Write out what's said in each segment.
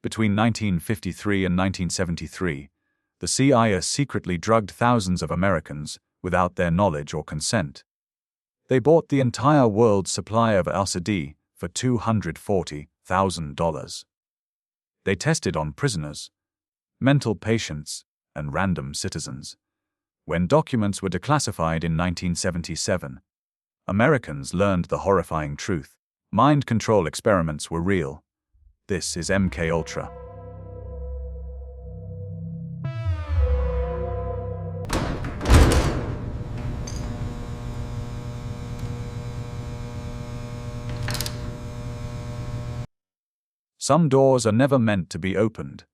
Between 1953 and 1973, the CIA secretly drugged thousands of Americans without their knowledge or consent. They bought the entire world's supply of LSD for $240,000. They tested on prisoners, mental patients, and random citizens. When documents were declassified in 1977, Americans learned the horrifying truth. Mind control experiments were real. This is MKUltra. Some doors are never meant to be opened.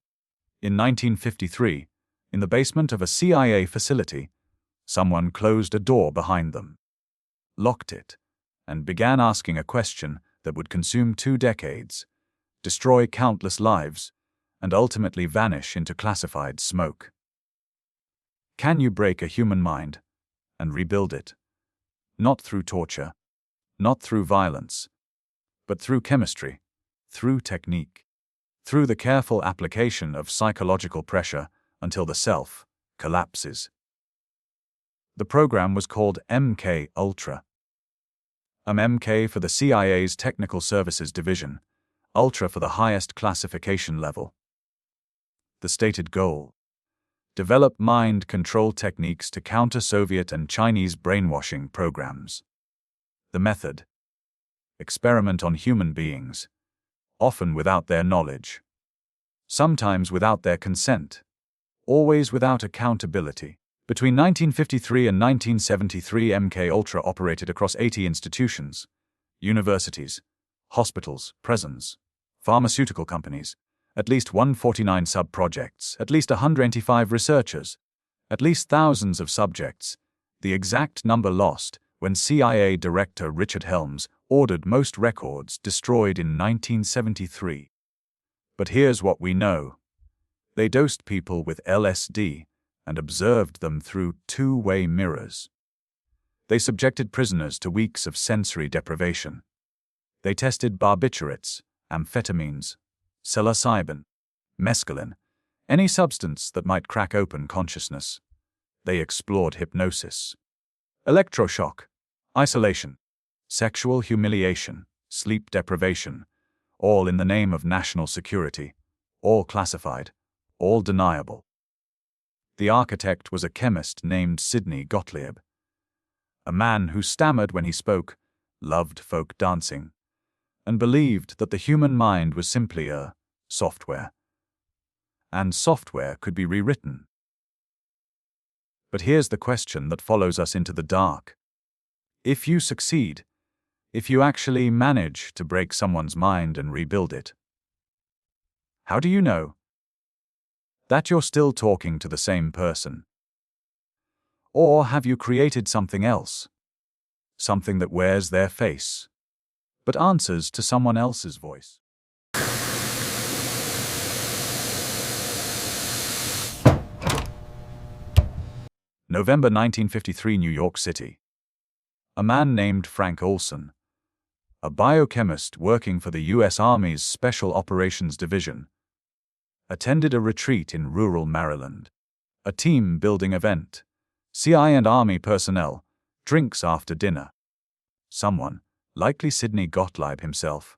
In 1953, in the basement of a CIA facility, someone closed a door behind them, locked it, and began asking a question that would consume 2 decades, destroy countless lives, and ultimately vanish into classified smoke. Can you break a human mind and rebuild it? Not through torture, not through violence, but through chemistry, through technique, through the careful application of psychological pressure until the self collapses. The program was called MKUltra. MK for the CIA's Technical Services Division, Ultra for the highest classification level. The stated goal: develop mind control techniques to counter Soviet and Chinese brainwashing programs. The method: experiment on human beings, often without their knowledge, sometimes without their consent, always without accountability. Between 1953 and 1973, MKUltra operated across 80 institutions, universities, hospitals, prisons, pharmaceutical companies, at least 149 sub-projects, at least 125 researchers, at least thousands of subjects, the exact number lost when CIA Director Richard Helms ordered most records destroyed in 1973. But here's what we know. They dosed people with LSD and observed them through 2-way mirrors. They subjected prisoners to weeks of sensory deprivation. They tested barbiturates, amphetamines, psilocybin, mescaline, any substance that might crack open consciousness. They explored hypnosis, electroshock, isolation, sexual humiliation, sleep deprivation, all in the name of national security, all classified, all deniable. The architect was a chemist named Sidney Gottlieb, a man who stammered when he spoke, loved folk dancing, and believed that the human mind was simply a software, and software could be rewritten. But here's the question that follows us into the dark. If you succeed, if you actually manage to break someone's mind and rebuild it, how do you know that you're still talking to the same person? Or have you created something else? Something that wears their face, but answers to someone else's voice? November 1953, New York City. A man named Frank Olson, a biochemist working for the U.S. Army's Special Operations Division, attended a retreat in rural Maryland. A team-building event. CIA and Army personnel, drinks after dinner. Someone, likely Sidney Gottlieb himself,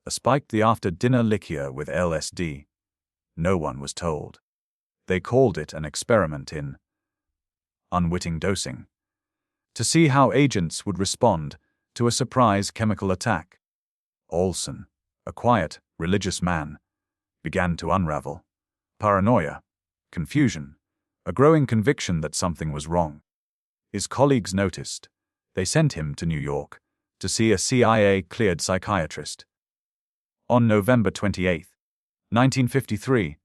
spiked the after-dinner liquor with LSD. No one was told. They called it an experiment in unwitting dosing, to see how agents would respond to a surprise chemical attack. Olson, a quiet, religious man, began to unravel. Paranoia, confusion, a growing conviction that something was wrong. His colleagues noticed. They sent him to New York to see a CIA-cleared psychiatrist. On November 28, 1953,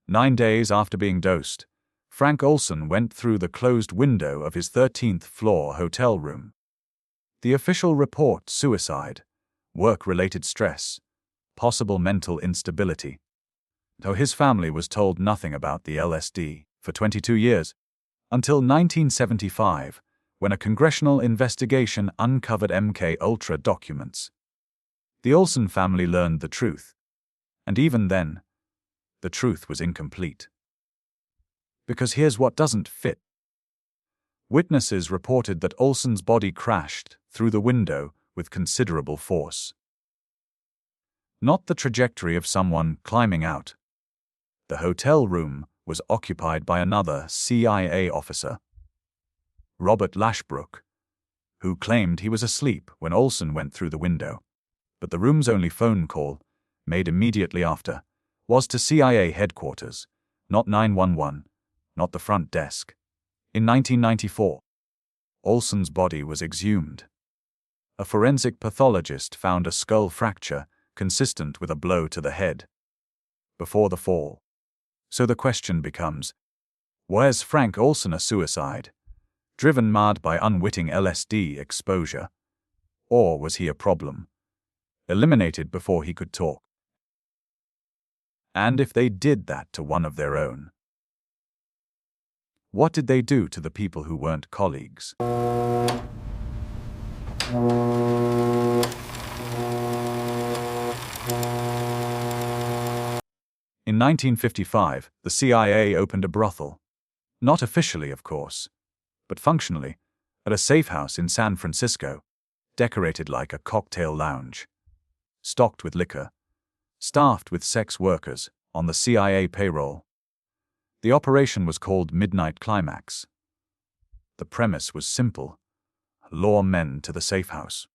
9 days after being dosed, Frank Olson went through the closed window of his 13th-floor hotel room. The official report: suicide, work-related stress, possible mental instability. Though his family was told nothing about the LSD for 22 years, until 1975, when a congressional investigation uncovered MKUltra documents. The Olson family learned the truth. And even then, the truth was incomplete. Because here's what doesn't fit. Witnesses reported that Olson's body crashed through the window with considerable force. Not the trajectory of someone climbing out. The hotel room was occupied by another CIA officer, Robert Lashbrook, who claimed he was asleep when Olson went through the window. But the room's only phone call, made immediately after, was to CIA headquarters, not 911, not the front desk. In 1994, Olson's body was exhumed. A forensic pathologist found a skull fracture consistent with a blow to the head before the fall. So the question becomes, was Frank Olson a suicide, driven mad by unwitting LSD exposure? Or was he a problem, eliminated before he could talk? And if they did that to one of their own, what did they do to the people who weren't colleagues? In 1955, the CIA opened a brothel. Not officially, of course, but functionally, at a safe house in San Francisco, decorated like a cocktail lounge, stocked with liquor, staffed with sex workers on the CIA payroll. The operation was called Midnight Climax. The premise was simple: lure men to the safe house,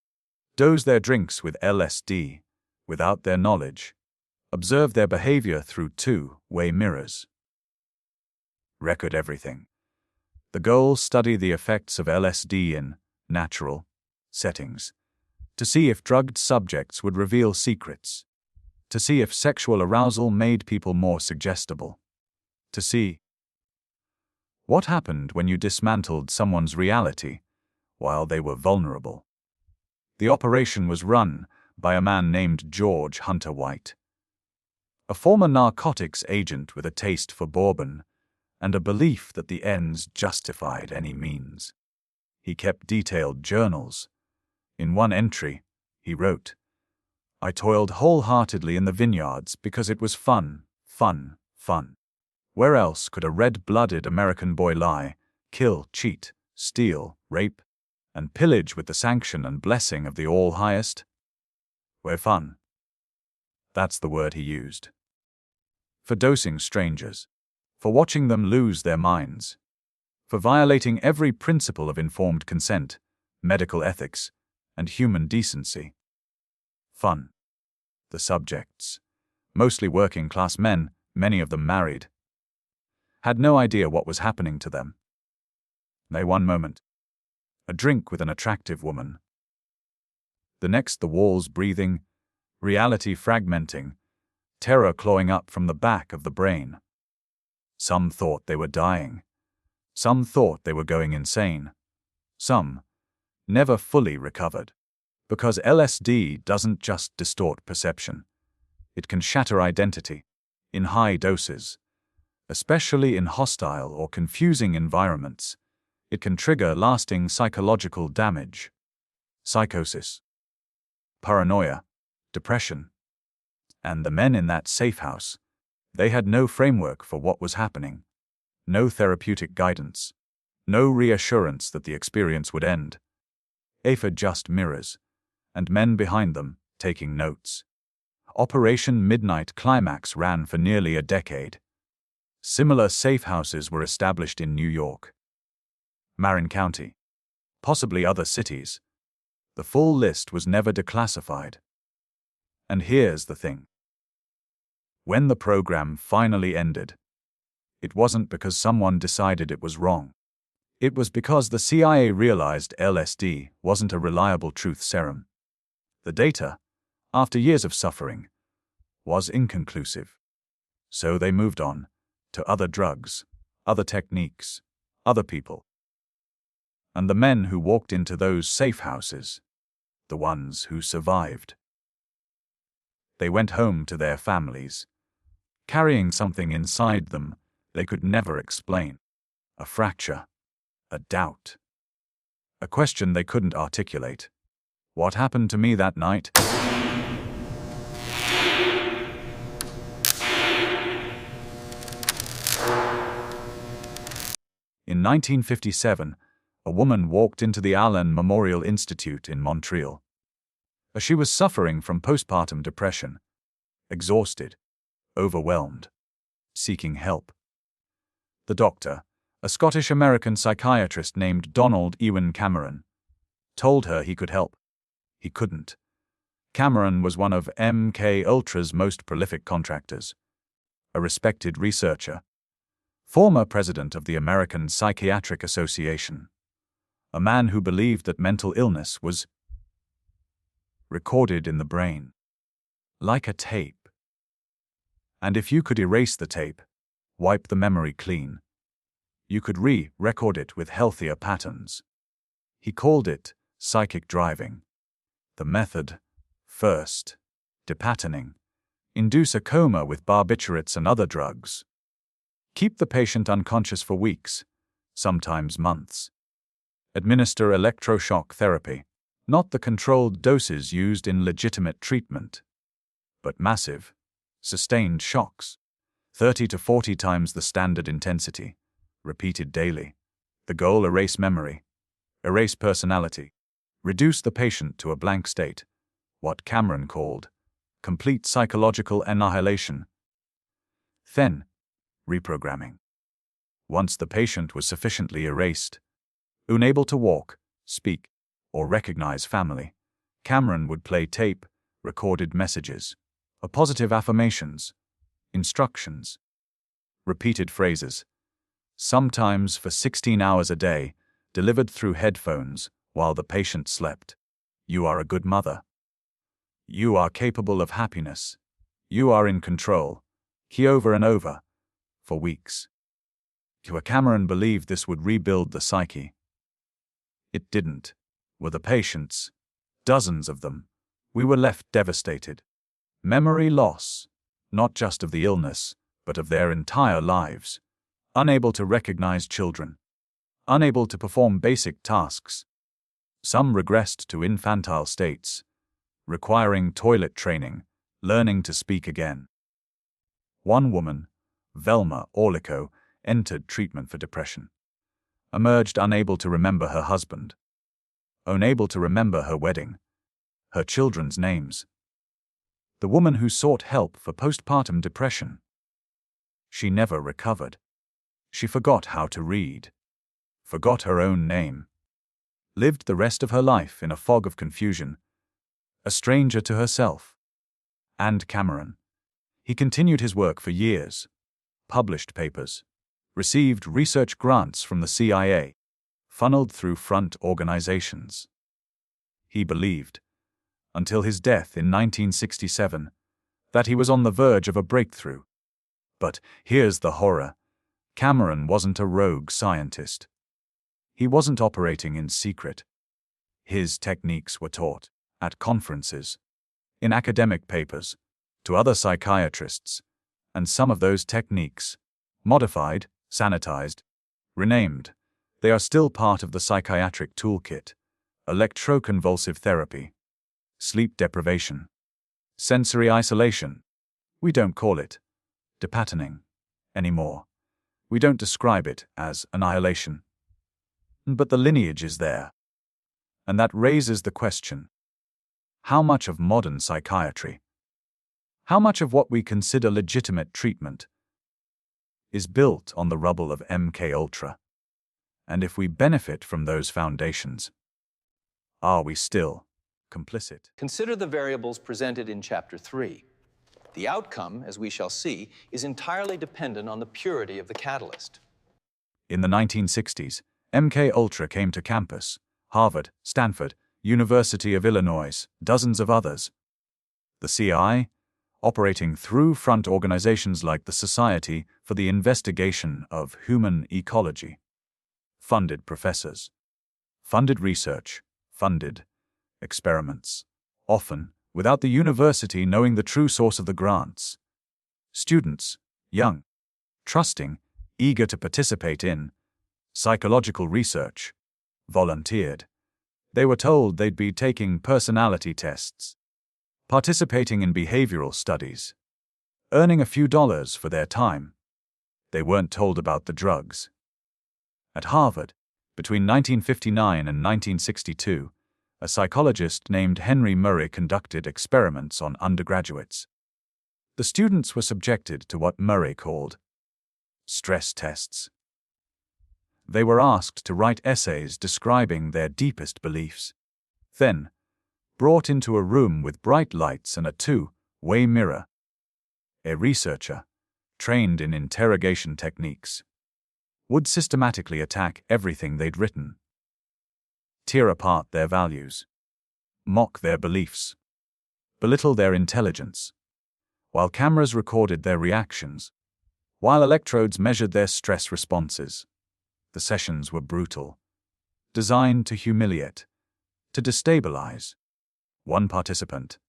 dose their drinks with LSD without their knowledge, observe their behavior through two-way mirrors, record everything. The goal: study the effects of LSD in natural settings, to see if drugged subjects would reveal secrets, to see if sexual arousal made people more suggestible, to see what happened when you dismantled someone's reality while they were vulnerable. The operation was run by a man named George Hunter White, a former narcotics agent with a taste for bourbon and a belief that the ends justified any means. He kept detailed journals. In one entry, he wrote, "I toiled wholeheartedly in the vineyards because it was fun, fun, fun. Where else could a red-blooded American boy lie, kill, cheat, steal, rape, and pillage with the sanction and blessing of the All-Highest? Where fun?" That's the word he used. For dosing strangers, for watching them lose their minds, for violating every principle of informed consent, medical ethics, and human decency. Fun. The subjects, mostly working-class men, many of them married, had no idea what was happening to them. They one moment, a drink with an attractive woman. The next, the walls breathing, reality fragmenting, terror clawing up from the back of the brain. Some thought they were dying. Some thought they were going insane. Some never fully recovered. Because LSD doesn't just distort perception. It can shatter identity in high doses. Especially in hostile or confusing environments, it can trigger lasting psychological damage. Psychosis, paranoia, depression. And the men in that safe house, they had no framework for what was happening, no therapeutic guidance, no reassurance that the experience would end. AFA just mirrors, and men behind them taking notes. Operation Midnight Climax ran for nearly a decade. Similar safe houses were established in New York, Marin County, possibly other cities. The full list was never declassified. And here's the thing. When the program finally ended, it wasn't because someone decided it was wrong. It was because the CIA realized LSD wasn't a reliable truth serum. The data, after years of suffering, was inconclusive. So they moved on to other drugs, other techniques, other people. And the men who walked into those safe houses, the ones who survived, they went home to their families, carrying something inside them they could never explain. A fracture, a doubt, a question they couldn't articulate. What happened to me that night? 1957, a woman walked into the Allen Memorial Institute in Montreal. She was suffering from postpartum depression, exhausted, overwhelmed, seeking help. The doctor, a Scottish-American psychiatrist named Donald Ewan Cameron, told her he could help. He couldn't. Cameron was one of MKUltra's most prolific contractors, a respected researcher, former president of the American Psychiatric Association, a man who believed that mental illness was recorded in the brain, like a tape. And if you could erase the tape, wipe the memory clean, you could re-record it with healthier patterns. He called it psychic driving. The method: first, depatterning. Induce a coma with barbiturates and other drugs. Keep the patient unconscious for weeks, sometimes months. Administer electroshock therapy, not the controlled doses used in legitimate treatment, but massive, sustained shocks, 30 to 40 times the standard intensity, repeated daily. The goal: erase memory, erase personality, reduce the patient to a blank state, what Cameron called complete psychological annihilation. Then, reprogramming. Once the patient was sufficiently erased, unable to walk, speak, or recognize family, Cameron would play tape, recorded messages, positive affirmations, instructions, repeated phrases, sometimes for 16 hours a day, delivered through headphones while the patient slept. You are a good mother. You are capable of happiness. You are in control. He over and over, for weeks. Cameron believed this would rebuild the psyche. It didn't. Were the patients, dozens of them, we were left devastated. Memory loss, not just of the illness, but of their entire lives. Unable to recognize children. Unable to perform basic tasks. Some regressed to infantile states, requiring toilet training, learning to speak again. One woman, Velma Orlico, entered treatment for depression. Emerged unable to remember her husband. Unable to remember her wedding. Her children's names. The woman who sought help for postpartum depression. She never recovered. She forgot how to read. Forgot her own name. Lived the rest of her life in a fog of confusion. A stranger to herself. And Cameron. He continued his work for years. Published papers. Received research grants from the CIA. Funneled through front organizations. He believed, until his death in 1967, that he was on the verge of a breakthrough. But here's the horror. Cameron wasn't a rogue scientist. He wasn't operating in secret. His techniques were taught at conferences, in academic papers, to other psychiatrists, and some of those techniques, modified, sanitized, renamed, they are still part of the psychiatric toolkit: electroconvulsive therapy, sleep deprivation, sensory isolation. We don't call it depatterning anymore. We don't describe it as annihilation. But the lineage is there. And that raises the question: how much of modern psychiatry, how much of what we consider legitimate treatment, is built on the rubble of MKUltra? And if we benefit from those foundations, are we still complicit? Consider the variables presented in Chapter 3. The outcome, as we shall see, is entirely dependent on the purity of the catalyst. In the 1960s, MKUltra came to campus: Harvard, Stanford, University of Illinois, dozens of others. The CIA, operating through front organizations like the Society for the Investigation of Human Ecology, funded professors, funded research, funded experiments, often without the university knowing the true source of the grants. Students, young, trusting, eager to participate in psychological research, volunteered. They were told they'd be taking personality tests, participating in behavioral studies, earning a few dollars for their time. They weren't told about the drugs. At Harvard, between 1959 and 1962, a psychologist named Henry Murray conducted experiments on undergraduates. The students were subjected to what Murray called stress tests. They were asked to write essays describing their deepest beliefs. Then, brought into a room with bright lights and a two-way mirror. A researcher, trained in interrogation techniques, would systematically attack everything they'd written, tear apart their values, mock their beliefs, belittle their intelligence, while cameras recorded their reactions, while electrodes measured their stress responses. The sessions were brutal, designed to humiliate, to destabilize. One participant,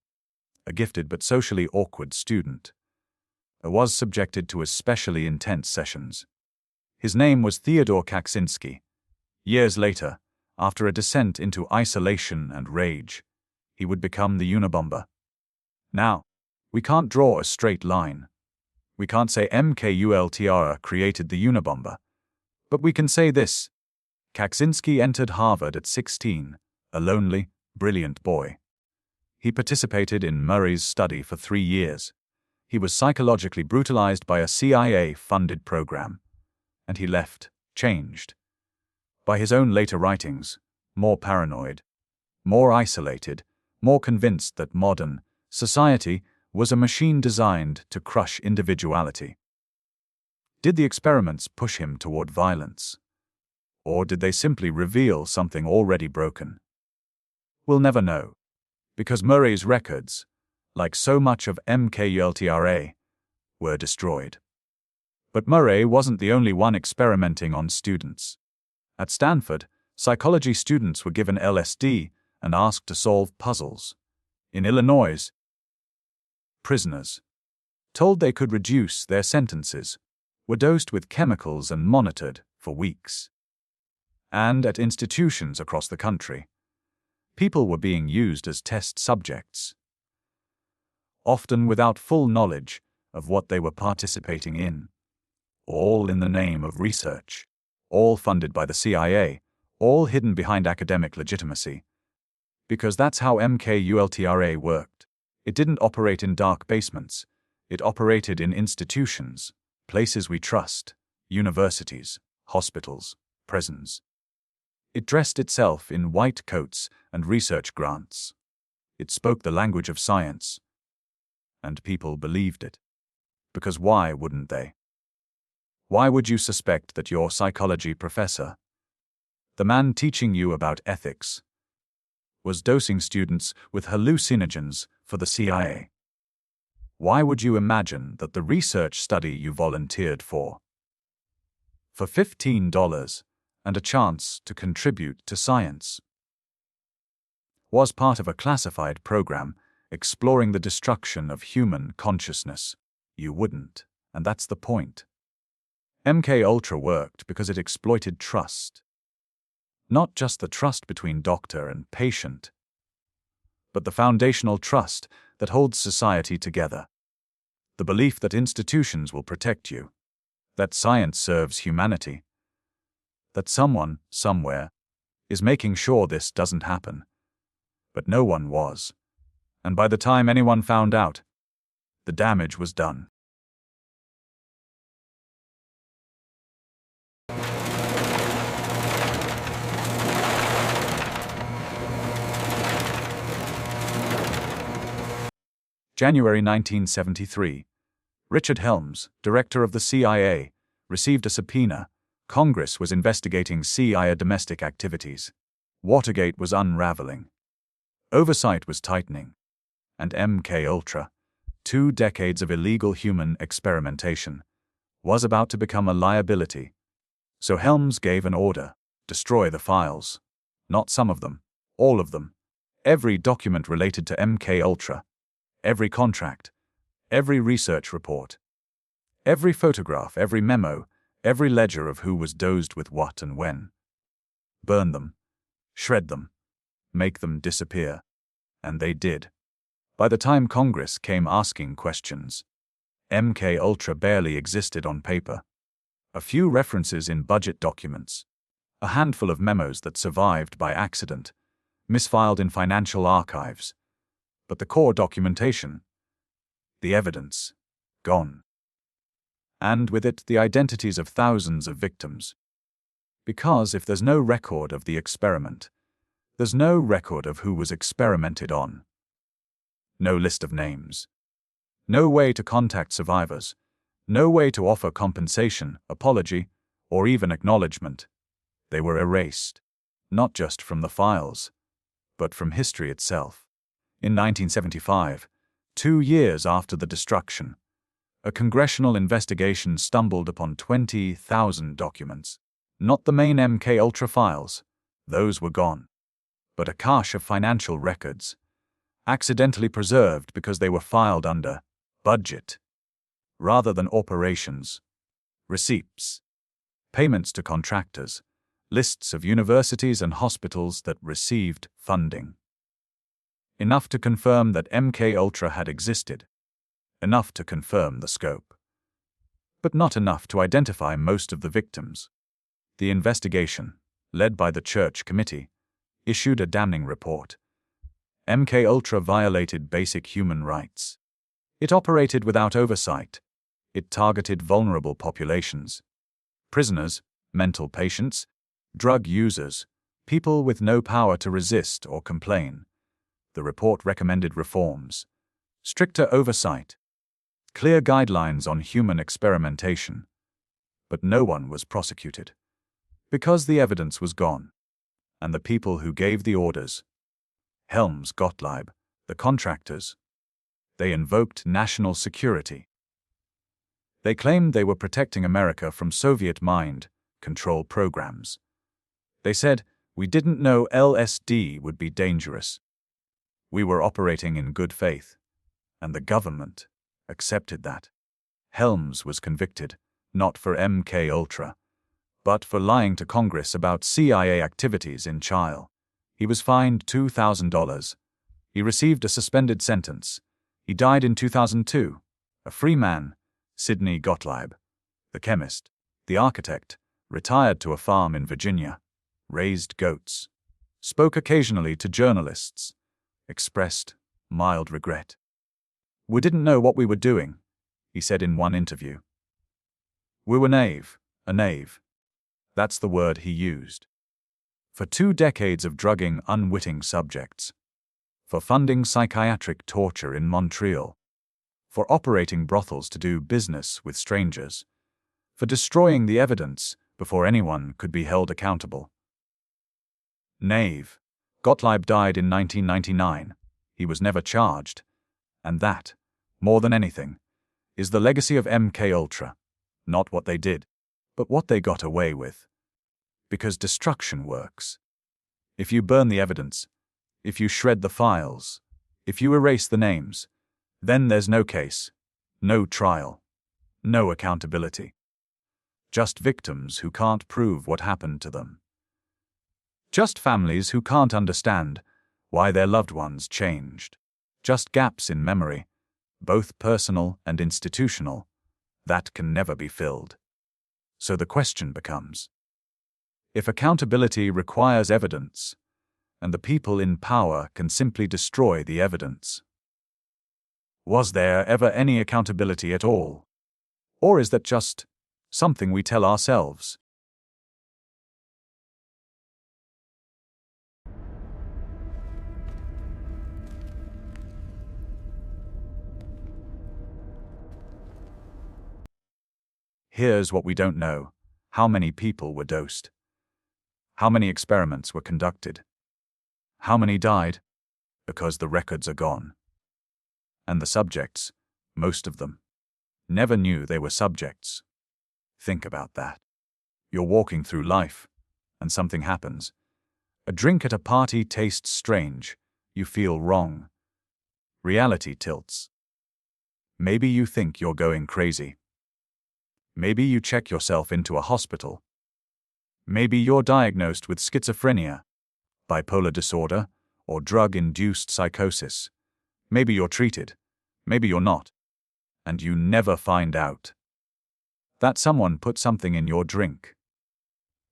a gifted but socially awkward student, was subjected to especially intense sessions. His name was Theodore Kaczynski. Years later, after a descent into isolation and rage, he would become the Unabomber. Now, we can't draw a straight line. We can't say MKUltra created the Unabomber. But we can say this: Kaczynski entered Harvard at 16, a lonely, brilliant boy. He participated in Murray's study for 3 years. He was psychologically brutalized by a CIA-funded program. And he left, changed. By his own later writings, more paranoid, more isolated, more convinced that modern society was a machine designed to crush individuality. Did the experiments push him toward violence? Or did they simply reveal something already broken? We'll never know, because Murray's records, like so much of MKUltra, were destroyed. But Murray wasn't the only one experimenting on students. At Stanford, psychology students were given LSD and asked to solve puzzles. In Illinois, prisoners, told they could reduce their sentences, were dosed with chemicals and monitored for weeks. And at institutions across the country, people were being used as test subjects, often without full knowledge of what they were participating in. All in the name of research, all funded by the CIA, all hidden behind academic legitimacy. Because that's how MKUltra worked. It didn't operate in dark basements. It operated in institutions, places we trust, universities, hospitals, prisons. It dressed itself in white coats and research grants. It spoke the language of science. And people believed it. Because why wouldn't they? Why would you suspect that your psychology professor, the man teaching you about ethics, was dosing students with hallucinogens for the CIA? Why would you imagine that the research study you volunteered for $15 and a chance to contribute to science, was part of a classified program exploring the destruction of human consciousness? You wouldn't, and that's the point. MKUltra worked because it exploited trust. Not just the trust between doctor and patient, but the foundational trust that holds society together. The belief that institutions will protect you, that science serves humanity, that someone, somewhere, is making sure this doesn't happen. But no one was. And by the time anyone found out, the damage was done. January 1973. Richard Helms, director of the CIA, received a subpoena. Congress was investigating CIA domestic activities. Watergate was unraveling. Oversight was tightening. And MKUltra, 2 decades of illegal human experimentation, was about to become a liability. So Helms gave an order: destroy the files. Not some of them, all of them. Every document related to MKUltra. Every contract, every research report, every photograph, every memo, every ledger of who was dosed with what and when. Burn them, shred them, make them disappear. And they did. By the time Congress came asking questions, MKUltra barely existed on paper. A few references in budget documents, A handful of memos that survived by accident, misfiled in financial archives. But the core documentation, the evidence, gone. And with it, the identities of thousands of victims. Because if there's no record of the experiment, there's no record of who was experimented on. No list of names. No way to contact survivors. No way to offer compensation, apology, or even acknowledgement. They were erased, not just from the files, but from history itself. In 1975, 2 years after the destruction, a congressional investigation stumbled upon 20,000 documents. Not the main MKUltra files, those were gone, but a cache of financial records, accidentally preserved because they were filed under budget rather than operations, receipts, payments to contractors, lists of universities and hospitals that received funding. Enough to confirm that MKUltra had existed, enough to confirm the scope, but not enough to identify most of the victims. The investigation, led by the Church Committee, issued a damning report. MKUltra violated basic human rights. It operated without oversight. It targeted vulnerable populations. Prisoners, mental patients, drug users, people with no power to resist or complain. The report recommended reforms, stricter oversight, clear guidelines on human experimentation. But no one was prosecuted, because the evidence was gone. And the people who gave the orders, Helms Gottlieb, the contractors, they invoked national security. They claimed they were protecting America from Soviet mind control programs. They said, "We didn't know LSD would be dangerous. We were operating in good faith." And the government accepted that. Helms was convicted, not for MKUltra, but for lying to Congress about CIA activities in Chile. He was fined $2,000. He received a suspended sentence. He died in 2002, a free man. Sidney Gottlieb, the chemist, the architect, retired to a farm in Virginia, raised goats, spoke occasionally to journalists, expressed mild regret. "We didn't know what we were doing," he said in one interview. "We were naive, a knave." That's the word he used. For 2 decades of drugging unwitting subjects, for funding psychiatric torture in Montreal, for operating brothels to do business with strangers, for destroying the evidence before anyone could be held accountable. Knave. Gottlieb died in 1999. He was never charged. And that, more than anything, is the legacy of MKUltra. Not what they did, but what they got away with. Because destruction works. If you burn the evidence, if you shred the files, if you erase the names, then there's no case, no trial, no accountability. Just victims who can't prove what happened to them. Just families who can't understand why their loved ones changed. Just gaps in memory, both personal and institutional, that can never be filled. So the question becomes, if accountability requires evidence, and the people in power can simply destroy the evidence, was there ever any accountability at all? Or is that just something we tell ourselves? Here's what we don't know. How many people were dosed? How many experiments were conducted? How many died? Because the records are gone. And the subjects, most of them, never knew they were subjects. Think about that. You're walking through life, and something happens. A drink at a party tastes strange. You feel wrong. Reality tilts. Maybe you think you're going crazy. Maybe you check yourself into a hospital. Maybe you're diagnosed with schizophrenia, bipolar disorder, or drug-induced psychosis. Maybe you're treated. Maybe you're not. And you never find out that someone put something in your drink.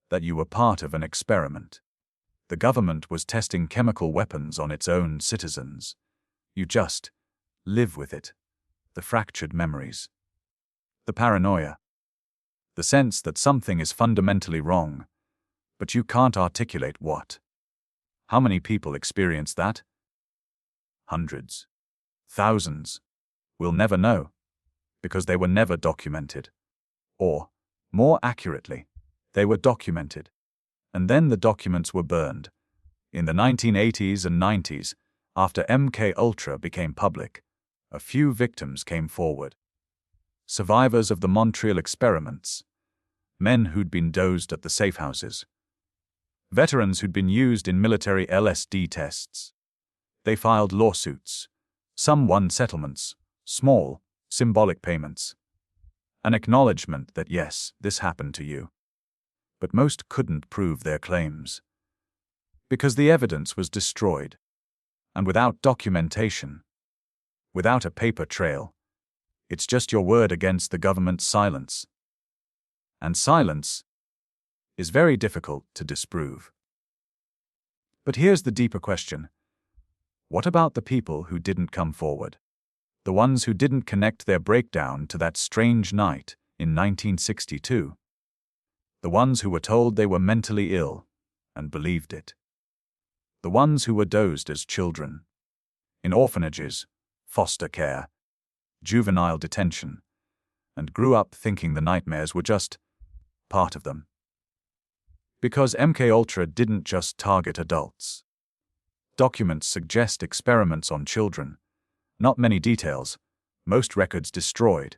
that you were part of an experiment. The government was testing chemical weapons on its own citizens. You just live with it. The fractured memories. The paranoia. The sense that something is fundamentally wrong, but you can't articulate what. How many people experience that? Hundreds. Thousands. We'll never know, because they were never documented. Or, more accurately, they were documented, and then the documents were burned. In the 1980s and 90s, after MKUltra became public, a few victims came forward. Survivors of the Montreal experiments, men who'd been dosed at the safe houses, veterans who'd been used in military LSD tests. They filed lawsuits. Some won settlements, small, symbolic payments. An acknowledgement that yes, this happened to you. But most couldn't prove their claims, because the evidence was destroyed. And without documentation, without a paper trail, it's just your word against the government's silence. And silence is very difficult to disprove. But here's the deeper question. What about the people who didn't come forward? The ones who didn't connect their breakdown to that strange night in 1962? The ones who were told they were mentally ill and believed it? The ones who were dosed as children, in orphanages, foster care, juvenile detention, and grew up thinking the nightmares were just part of them? Because MKUltra didn't just target adults. Documents suggest experiments on children. Not many details, most records destroyed,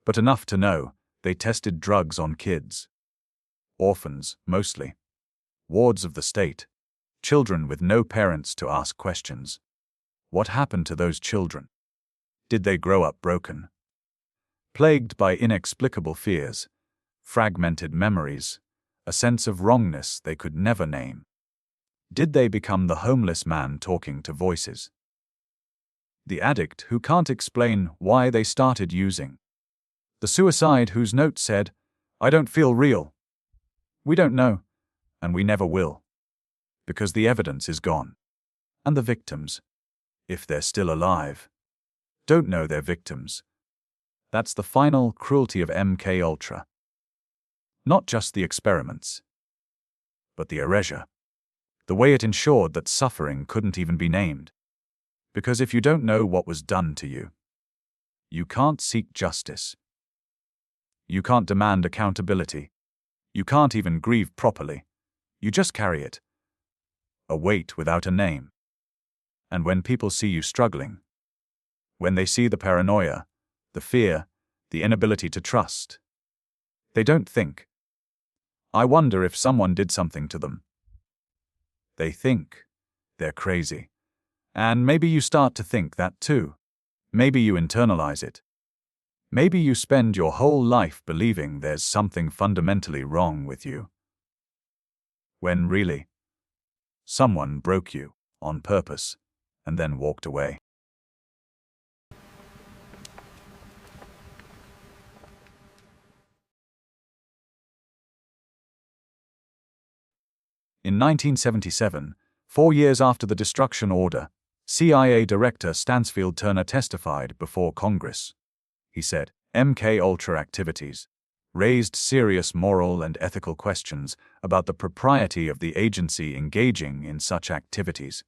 but enough to know they tested drugs on kids. Orphans, mostly. Wards of the state. Children with no parents to ask questions. What happened to those children? Did they grow up broken? Plagued by inexplicable fears, fragmented memories, a sense of wrongness they could never name. Did they become the homeless man talking to voices? The addict who can't explain why they started using? The suicide whose note said, "I don't feel real"? We don't know, and we never will. Because the evidence is gone. And the victims, if they're still alive, don't know they're victims. That's the final cruelty of MKUltra. Not just the experiments, but the erasure. The way it ensured that suffering couldn't even be named. Because if you don't know what was done to you, you can't seek justice. You can't demand accountability. You can't even grieve properly. You just carry it. A weight without a name. And when people see you struggling, when they see the paranoia, the fear, the inability to trust, they don't think, "I wonder if someone did something to them." They think they're crazy. And maybe you start to think that too. Maybe you internalize it. Maybe you spend your whole life believing there's something fundamentally wrong with you. When really, someone broke you on purpose and then walked away. In 1977, 4 years after the destruction order, CIA Director Stansfield Turner testified before Congress. He said, MKUltra activities raised serious moral and ethical questions about the propriety of the agency engaging in such activities.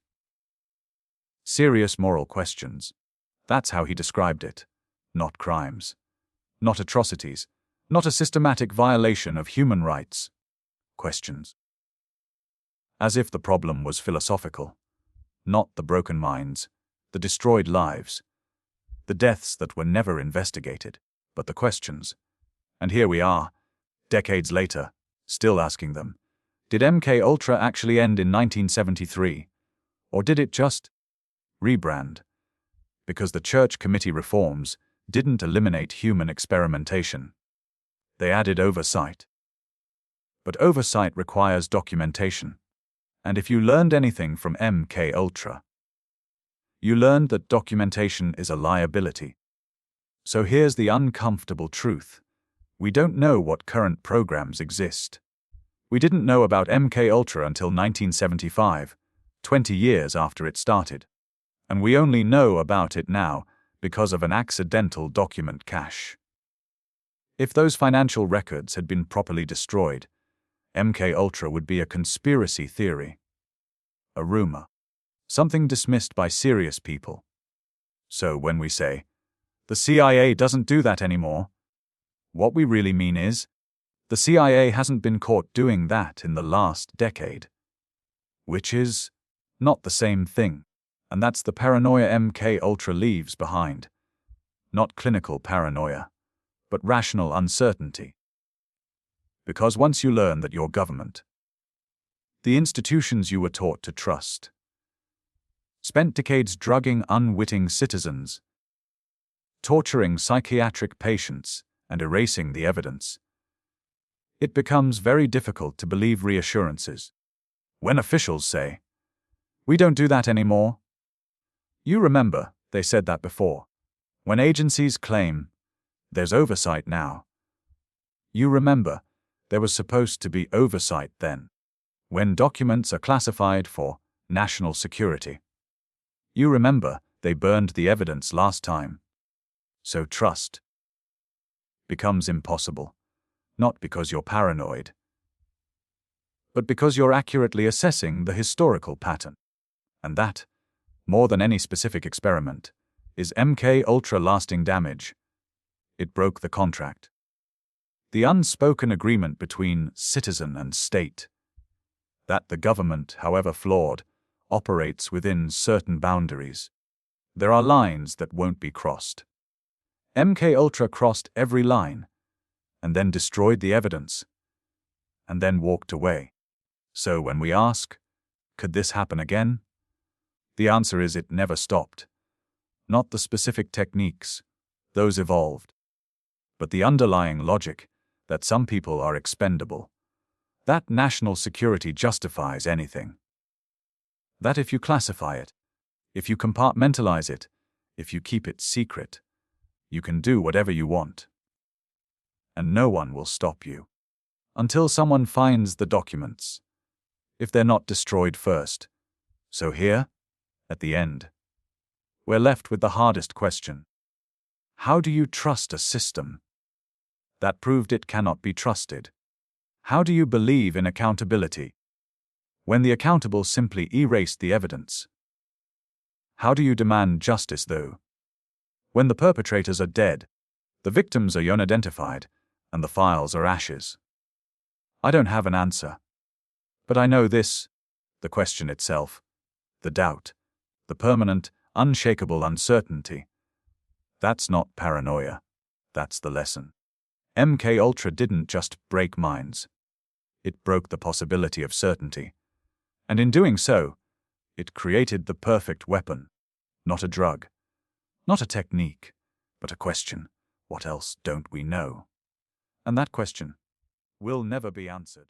Serious moral questions. That's how he described it. Not crimes. Not atrocities. Not a systematic violation of human rights. Questions. As if the problem was philosophical. Not the broken minds, the destroyed lives, the deaths that were never investigated, but the questions. And here we are, decades later, still asking them. Did MKUltra actually end in 1973? Or did it just rebrand? Because the Church Committee reforms didn't eliminate human experimentation. They added oversight. But oversight requires documentation. And if you learned anything from MKUltra, you learned that documentation is a liability. So here's the uncomfortable truth. We don't know what current programs exist. We didn't know about MKUltra until 1975, 20 years after it started. And we only know about it now because of an accidental document cache. If those financial records had been properly destroyed, MKUltra would be a conspiracy theory, a rumor, something dismissed by serious people. So when we say, the CIA doesn't do that anymore, what we really mean is, the CIA hasn't been caught doing that in the last decade. Which is not the same thing. And that's the paranoia MKUltra leaves behind. Not clinical paranoia, but rational uncertainty. Because once you learn that your government, the institutions you were taught to trust, spent decades drugging unwitting citizens, torturing psychiatric patients, and erasing the evidence, it becomes very difficult to believe reassurances. When officials say, "We don't do that anymore," you remember, they said that before. When agencies claim, "There's oversight now," you remember, there was supposed to be oversight then. When documents are classified for national security, you remember, they burned the evidence last time. So trust becomes impossible, not because you're paranoid, but because you're accurately assessing the historical pattern. And that, more than any specific experiment, is MKUltra lasting damage. It broke the contract. The unspoken agreement between citizen and state, that the government, however flawed, operates within certain boundaries. There are lines that won't be crossed. MKUltra crossed every line, and then destroyed the evidence, and then walked away. So when we ask, could this happen again? The answer is it never stopped. Not the specific techniques, those evolved, but the underlying logic that some people are expendable, that national security justifies anything, that if you classify it, if you compartmentalize it, if you keep it secret, you can do whatever you want. And no one will stop you. Until someone finds the documents, if they're not destroyed first. So here, at the end, we're left with the hardest question. How do you trust a system that proved it cannot be trusted? How do you believe in accountability when the accountable simply erased the evidence? How do you demand justice, though, when the perpetrators are dead, the victims are unidentified, and the files are ashes? I don't have an answer. But I know this, the question itself, the doubt, the permanent, unshakable uncertainty. That's not paranoia. That's the lesson. MKUltra didn't just break minds. It broke the possibility of certainty. And in doing so, it created the perfect weapon. Not a drug, not a technique, but a question. What else don't we know? And that question will never be answered.